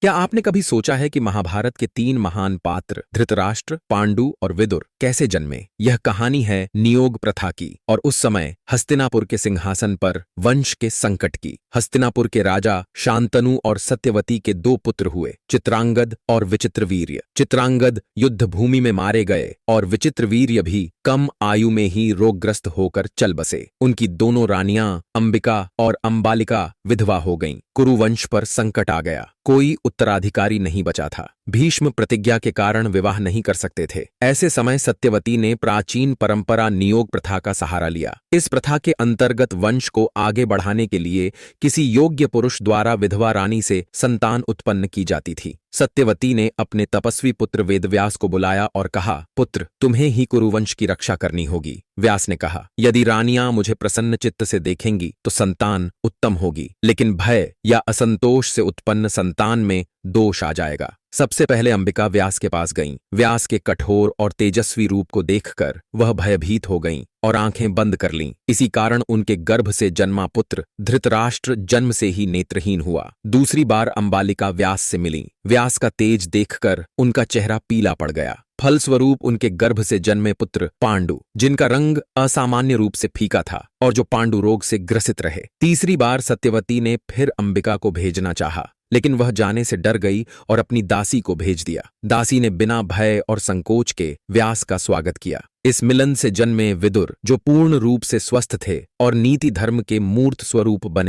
क्या आपने कभी सोचा है कि महाभारत के तीन महान पात्र धृतराष्ट्र, पांडु और विदुर कैसे जन्मे? यह कहानी है नियोग प्रथा की और उस समय हस्तिनापुर के सिंहासन पर वंश के संकट की। हस्तिनापुर के राजा शांतनु और सत्यवती के दो पुत्र हुए, चित्रांगद और विचित्रवीर्य। चित्रांगद युद्ध भूमि में मारे गए और विचित्रवीर्य भी कम आयु में ही रोगग्रस्त होकर चल बसे। उनकी दोनों रानियां अंबिका और अंबालिका विधवा हो गईं। कुरुवंश पर संकट आ गया, कोई उत्तराधिकारी नहीं बचा था। भीष्म प्रतिज्ञा के कारण विवाह नहीं कर सकते थे। ऐसे समय सत्यवती ने प्राचीन परंपरा नियोग प्रथा का सहारा लिया। इस प्रथा के अंतर्गत वंश को आगे बढ़ाने के लिए किसी योग्य पुरुष द्वारा विधवा रानी से संतान उत्पन्न की जाती थी। सत्यवती ने अपने तपस्वी पुत्र वेदव्यास को बुलाया और कहा, पुत्र, तुम्हें ही कुरुवंश की रक्षा करनी होगी। व्यास ने कहा, यदि रानियां मुझे प्रसन्न चित्त से देखेंगी तो संतान उत्तम होगी, लेकिन भय या असंतोष से उत्पन्न संतान में दोष आ जाएगा। सबसे पहले अंबिका व्यास के पास गईं। व्यास के कठोर और तेजस्वी रूप को देखकर वह भयभीत हो गईं और आंखें बंद कर लीं। इसी कारण उनके गर्भ से जन्मा पुत्र धृतराष्ट्र जन्म से ही नेत्रहीन हुआ। दूसरी बार अंबालिका व्यास से मिली। व्यास का तेज देखकर उनका चेहरा पीला पड़ गया। फलस्वरूप उनके गर्भ से जन्मे पुत्र पांडु, जिनका रंग असामान्य रूप से फीका था और जो पांडु रोग से ग्रसित रहे। तीसरी बार सत्यवती ने फिर अंबिका को भेजना चाहा, लेकिन वह जाने से डर गई और अपनी दासी को भेज दिया। दासी ने बिना भय और संकोच के व्यास का स्वागत किया। इस मिलन से जन्मे विदुर, जो पूर्ण रूप से स्वस्थ थे और नीति धर्म के मूर्त स्वरूप बने,